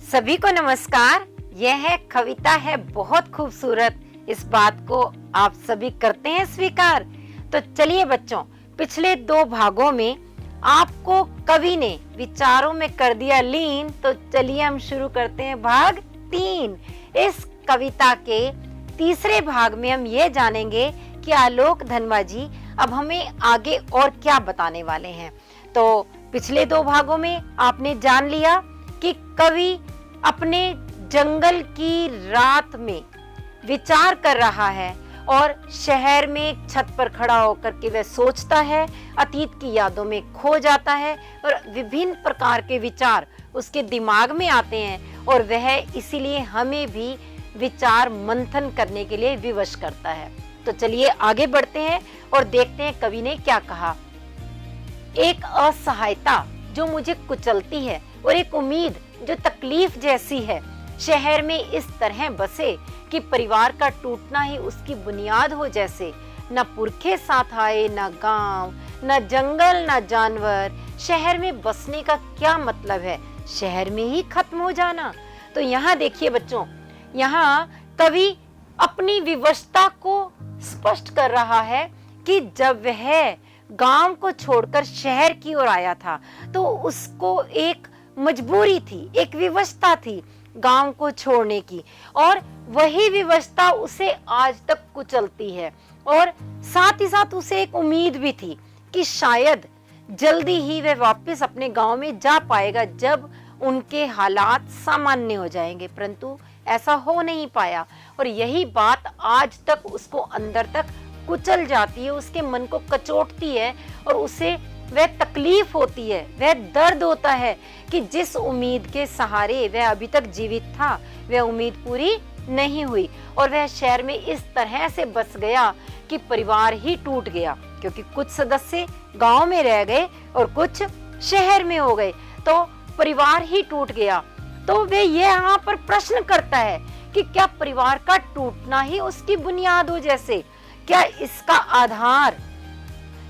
सभी को नमस्कार। यह है कविता है बहुत खूबसूरत, इस बात को आप सभी करते हैं स्वीकार। तो चलिए बच्चों, पिछले 2 भागों में आपको कवि ने विचारों में कर दिया लीन, तो चलिए हम शुरू करते हैं भाग 3। इस कविता के तीसरे भाग में हम ये जानेंगे कि आलोक धनवा जी अब हमें आगे और क्या बताने वाले हैं। तो पिछले 2 भागों में आपने जान लिया कि कवि अपने जंगल की रात में विचार कर रहा है और शहर में एक छत पर खड़ा होकर के वह सोचता है, अतीत की यादों में खो जाता है और विभिन्न प्रकार के विचार उसके दिमाग में आते हैं और वह इसीलिए हमें भी विचार मंथन करने के लिए विवश करता है। तो चलिए आगे बढ़ते हैं और देखते हैं कवि ने क्या कहा। एक असहायता जो मुझे कुचलती है और एक उम्मीद जो तकलीफ जैसी है, शहर में इस तरह बसे कि परिवार का टूटना ही उसकी बुनियाद हो जैसे। न पुरखे साथ आए, न गांव, न जंगल, न जानवर। शहर में बसने का क्या मतलब है, शहर में ही खत्म हो जाना। तो यहाँ देखिए बच्चों, यहाँ कवि अपनी विवशता को स्पष्ट कर रहा है कि जब वह गांव को छोड़कर शहर की ओर आया था तो उसको एक मजबूरी थी, एक विवशता थी गांव को छोड़ने की, और वही विवशता उसे आज तक कुचलती है। और साथ ही साथ उसे एक उम्मीद भी थी कि शायद जल्दी ही वह वापस अपने गांव में जा पाएगा जब उनके हालात सामान्य हो जाएंगे, परंतु ऐसा हो नहीं पाया। और यही बात आज तक उसको अंदर तक कुचल जाती है, उसके मन को कचोटती है और उसे वह तकलीफ होती है, वह दर्द होता है कि जिस उम्मीद के सहारे वह अभी तक जीवित था वह उम्मीद पूरी नहीं हुई और वह शहर में इस तरह से बस गया कि परिवार ही टूट गया, क्योंकि कुछ सदस्य गांव में रह गए और कुछ शहर में हो गए, तो परिवार ही टूट गया। तो वह ये यहाँ पर प्रश्न करता है कि क्या परिवार का टूटना ही उसकी बुनियाद हो जैसे, क्या इसका आधार,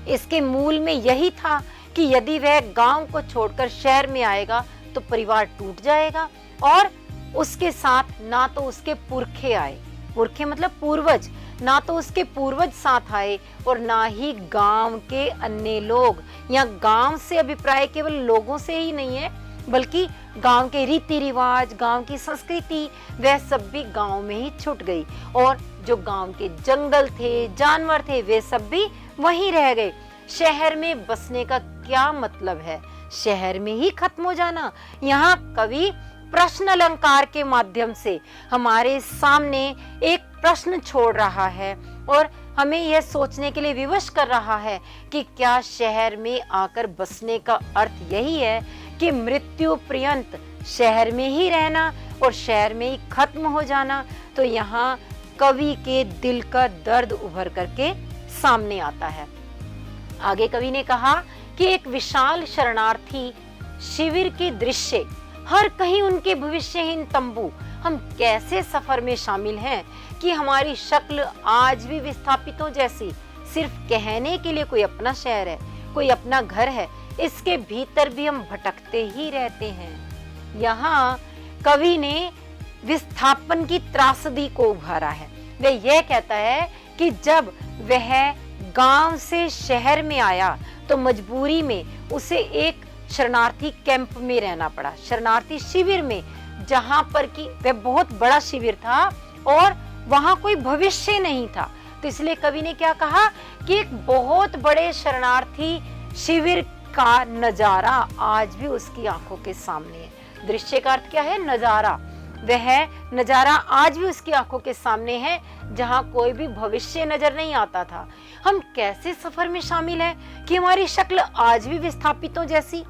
इसके मूल में यही था कि यदि वह गांव को छोड़कर शहर में आएगा तो परिवार टूट जाएगा और उसके साथ ना तो उसके पुरखे आए, पुरखे मतलब पूर्वज, ना तो उसके पूर्वज साथ आए और ना ही गांव के अन्य लोग। या गांव से अभिप्राय केवल लोगों से ही नहीं है, बल्कि गांव के रीति रिवाज, गांव की संस्कृति, वह सब भी गांव में ही छूट गई और जो गांव के जंगल थे, जानवर थे, वे सब भी वहीं रह गए। शहर में बसने का क्या मतलब है, शहर में ही खत्म हो जाना। यहाँ कवि प्रश्न अलंकार के माध्यम से हमारे सामने एक प्रश्न छोड़ रहा है और हमें यह सोचने के लिए विवश कर रहा है कि क्या शहर में आकर बसने का अर्थ यही है कि मृत्यु पर्यंत शहर में ही रहना और शहर में ही खत्म हो जाना। तो यहाँ कवि के दिल का दर्द उभर करके सामने आता है। आगे कवि ने कहा कि एक विशाल शरणार्थी शिविर के दृश्य, हर कहीं उनके भविष्यहीन तंबू, हम कैसे सफर में शामिल हैं कि हमारी शक्ल आज भी विस्थापितों जैसी। सिर्फ कहने के लिए कोई अपना शहर है, कोई अपना घर है, इसके भीतर भी हम भटकते ही रहते हैं। यहाँ कवि ने विस्थापन की त्रासदी को उभारा है। वह यह कहता है कि जब वह गांव से शहर में आया तो मजबूरी में उसे एक शरणार्थी कैंप में रहना पड़ा, शरणार्थी शिविर में, जहां पर कि वह बहुत बड़ा शिविर था और वहां कोई भविष्य नहीं था। तो इसलिए कवि ने क्या कहा कि एक बहुत बड़े शरणार्थी शिविर का नजारा आज भी उसकी आंखों के सामने है। दृश्य का अर्थ क्या है, नजारा। वह नजारा आज भी उसकी आंखों के सामने है जहां कोई भी भविष्य नजर नहीं आता था। हम कैसे सफर में शामिल हैं कि हमारी शक्ल आज भी विस्थापितों जैसी।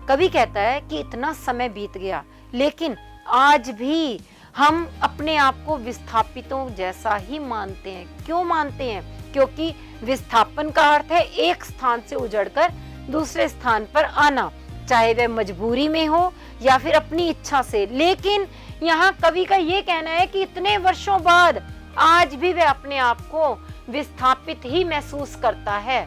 कवि कहता है कि इतना समय बीत गया लेकिन आज भी हम अपने आप को विस्थापितों जैसा ही मानते हैं। क्यों मानते हैं? क्योंकि विस्थापन का अर्थ है एक स्थान से उजड़कर दूसरे स्थान पर आना, चाहे वह मजबूरी में हो या फिर अपनी इच्छा से। लेकिन यहाँ कवि का ये कहना है कि इतने वर्षों बाद आज भी वह अपने आप को विस्थापित ही महसूस करता है।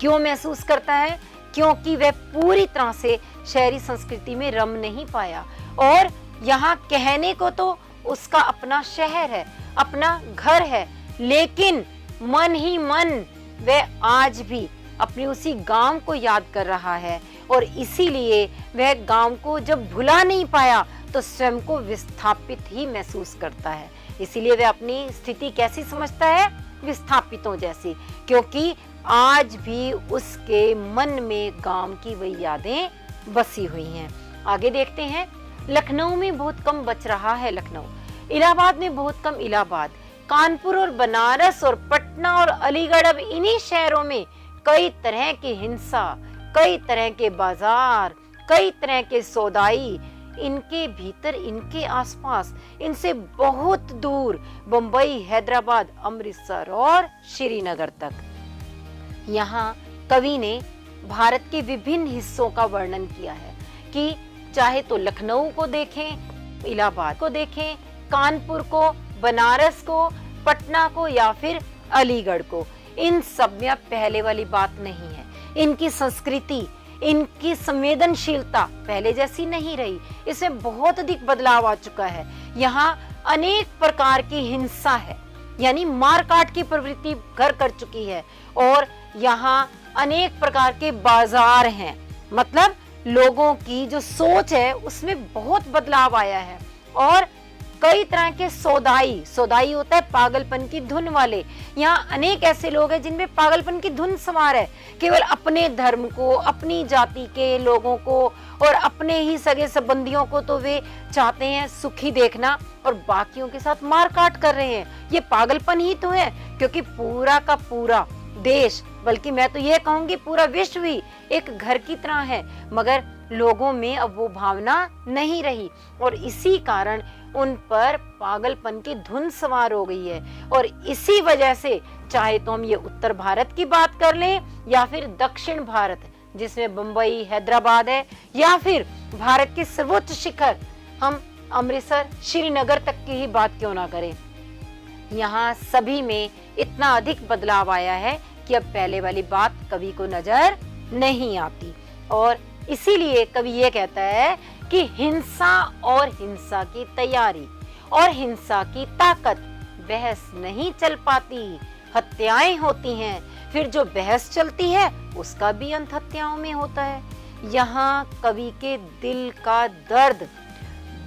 क्यों महसूस करता है? क्योंकि वह पूरी तरह से शहरी संस्कृति में रम नहीं पाया, और यहाँ कहने को तो उसका अपना शहर है, अपना घर है, लेकिन मन ही मन वह आज भी अपने उसी गांव को याद कर रहा है, और इसीलिए वह गांव को जब भुला नहीं पाया तो स्वयं को विस्थापित ही महसूस करता है। इसीलिए वह अपनी स्थिति कैसी समझता है? विस्थापितों जैसी, क्योंकि आज भी उसके मन में गांव की वही यादें बसी हुई हैं। आगे देखते हैं। लखनऊ में बहुत कम बच रहा है लखनऊ, इलाहाबाद में बहुत कम इलाहाबाद, कानपुर और बनारस और पटना और अलीगढ़, अब इन्हीं शहरों में कई तरह की हिंसा, कई तरह के बाजार, कई तरह के सौदाई, इनके भीतर, इनके आसपास, इनसे बहुत दूर बंबई, हैदराबाद, अमृतसर और श्रीनगर तक। यहाँ कवि ने भारत के विभिन्न हिस्सों का वर्णन किया है कि चाहे तो लखनऊ को देखें, इलाहाबाद को देखें, कानपुर को, बनारस को, पटना को या फिर अलीगढ़ को, इन सब में अब पहले वाली बात नहीं है। इनकी संस्कृति, इनकी संवेदनशीलता पहले जैसी नहीं रही, इसमें बहुत अधिक बदलाव आ चुका है। यहाँ अनेक प्रकार की हिंसा है, यानी मारकाट की प्रवृत्ति घर कर चुकी है, और यहाँ अनेक प्रकार के बाजार हैं, मतलब लोगों की जो सोच है उसमें बहुत बदलाव आया है। और कई तरह के सौदाई होता है पागलपन की धुन वाले। यहाँ अनेक ऐसे लोग हैं जिनमें पागलपन की धुन सवार है, केवल अपने धर्म को, अपनी जाति के लोगों को और अपने ही सगे संबंधियों को तो वे चाहते हैं सुखी देखना, और बाकियों के साथ मारकाट कर रहे हैं। ये पागलपन ही तो है, क्योंकि पूरा का पूरा देश, बल्कि मैं तो ये कहूंगी पूरा विश्व ही एक घर की तरह है, मगर लोगों में अब वो भावना नहीं रही, और इसी कारण उन पर पागलपन की धुन सवार हो गई है। और इसी वजह से चाहे तो हम ये उत्तर भारत की बात कर लें या फिर दक्षिण भारत, जिसमें बंबई, हैदराबाद है, या फिर भारत के सर्वोच्च शिखर हम अमृतसर, श्रीनगर तक की ही बात क्यों ना करें, यहाँ सभी में इतना अधिक बदलाव आया है कि अब पहले वाली बात कवि को नजर नहीं आती। और इसीलिए कवि ये कहता है कि हिंसा और हिंसा की तैयारी और हिंसा की ताकत, बहस नहीं चल पाती, हत्याएं होती हैं, फिर जो बहस चलती है उसका भी अंत हत्याओं में होता है। यहाँ कवि के दिल का दर्द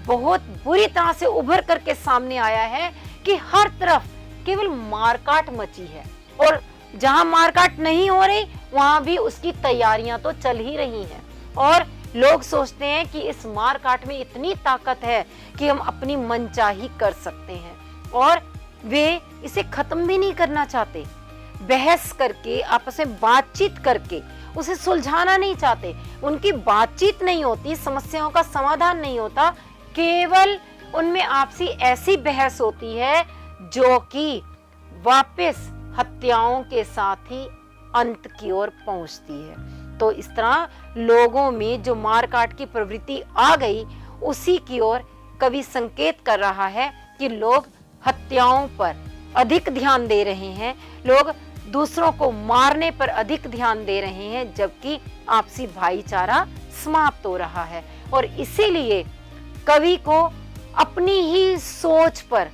बहुत बुरी तरह से उभर करके सामने आया है कि हर तरफ केवल मारकाट मची है, और जहां मारकाट नहीं हो रही वहां भी उसकी तैयारियां तो चल ही रही हैं, और लोग सोचते हैं कि इस मारकाट में इतनी ताकत है कि हम अपनी मनचाही कर सकते हैं, और वे इसे खत्म भी नहीं करना चाहते। बहस करके, आपस में बातचीत करके उसे सुलझाना नहीं चाहते। उनकी बातचीत नहीं होती, समस्याओं का समाधान नहीं होता, केवल उनमें आपसी ऐसी बहस होती है जो कि वापस हत्याओं के साथ ही अंत की ओर पहुंचती है। तो इस तरह लोगों में जो मारकाट की प्रवृत्ति आ गई, उसी की ओर कवि संकेत कर रहा है कि लोग हत्याओं पर अधिक ध्यान दे रहे हैं, लोग दूसरों को मारने पर अधिक ध्यान दे रहे हैं, जबकि आपसी भाईचारा समाप्त हो रहा है। और इसीलिए कवि को अपनी ही सोच पर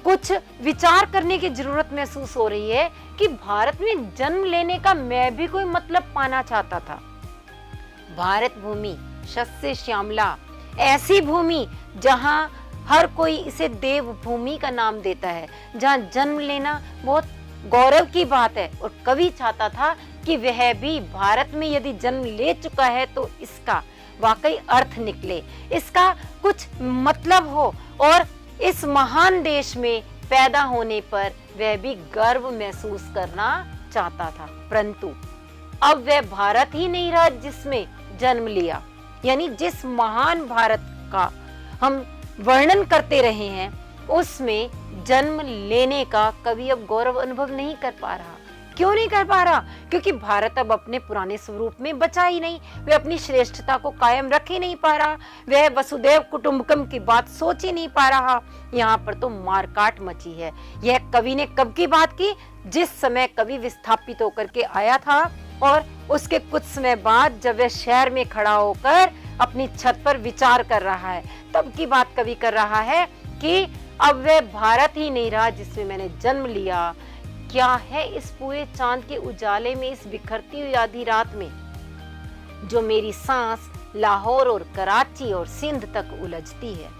कुछ विचार करने की जरूरत महसूस हो रही है कि भारत में जन्म लेने का मैं भी कोई मतलब पाना चाहता था। भारत भूमि शस्य श्यामला, ऐसी भूमि जहां हर कोई इसे देव भूमि का नाम देता है, जहां जन्म लेना बहुत गौरव की बात है। और कवि चाहता था कि वह भी भारत में यदि जन्म ले चुका है तो इसका वाकई अर्थ निकले, इसका कुछ मतलब हो, और इस महान देश में पैदा होने पर वह भी गर्व महसूस करना चाहता था। परंतु अब वह भारत ही नहीं रहा जिसमें जन्म लिया, यानी जिस महान भारत का हम वर्णन करते रहे हैं उसमें जन्म लेने का कवि अब गौरव अनुभव नहीं कर पा रहा, क्यों नहीं कर पा रहा? क्योंकि भारत अब अपने पुराने स्वरूप में बचा ही नहीं, वह अपनी श्रेष्ठता को कायम रख ही नहीं पा रहा, वह वसुदैव कुटुंबकम की बात सोच ही नहीं पा रहा। यहाँ पर तो मारकाट मची है। यह कवि ने कब की बात की? जिस समय कवि विस्थापित होकर के आया था और उसके कुछ समय बाद जब वह शहर में खड़ा होकर अपनी छत पर विचार कर रहा है, तब की बात कवि कर रहा है कि अब वह भारत ही नहीं रहा जिसमें मैंने जन्म लिया। क्या है इस पूरे चांद के उजाले में, इस बिखरती हुई आधी रात में जो मेरी सांस लाहौर और कराची और सिंध तक उलझती है।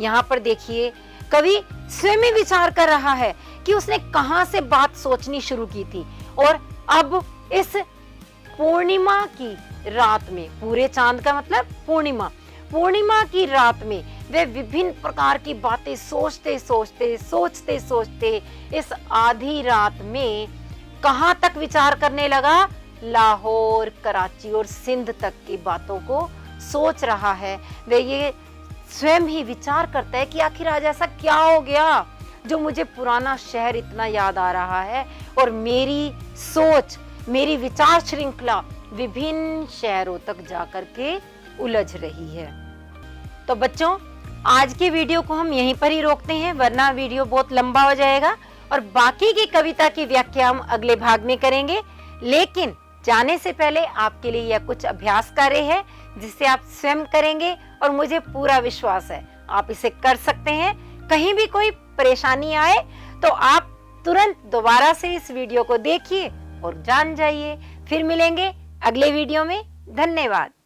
यहाँ पर देखिए कवि स्वयं ही विचार कर रहा है कि उसने कहां से बात सोचनी शुरू की थी और अब इस पूर्णिमा की रात में, पूरे चांद का मतलब पूर्णिमा की रात में वे विभिन्न प्रकार की बातें सोचते सोचते इस आधी रात में कहां तक विचार करने लगा? लाहौर, कराची और सिंध तक की बातों को सोच रहा है। वे ये स्वयं ही विचार करता है कि आखिर आज ऐसा क्या हो गया जो मुझे पुराना शहर इतना याद आ रहा है और मेरी सोच, मेरी विचार श्रृंखला विभिन्न शहरों तक जाकर के उलझ रही है। तो बच्चों, आज के वीडियो को हम यहीं पर ही रोकते हैं, वरना वीडियो बहुत लंबा हो जाएगा और बाकी की कविता की व्याख्या हम अगले भाग में करेंगे। लेकिन जाने से पहले आपके लिए यह कुछ अभ्यास कार्य है जिसे आप स्वयं करेंगे और मुझे पूरा विश्वास है आप इसे कर सकते हैं। कहीं भी कोई परेशानी आए तो आप तुरंत दोबारा से इस वीडियो को देखिए और जान जाइए। फिर मिलेंगे अगले वीडियो में। धन्यवाद।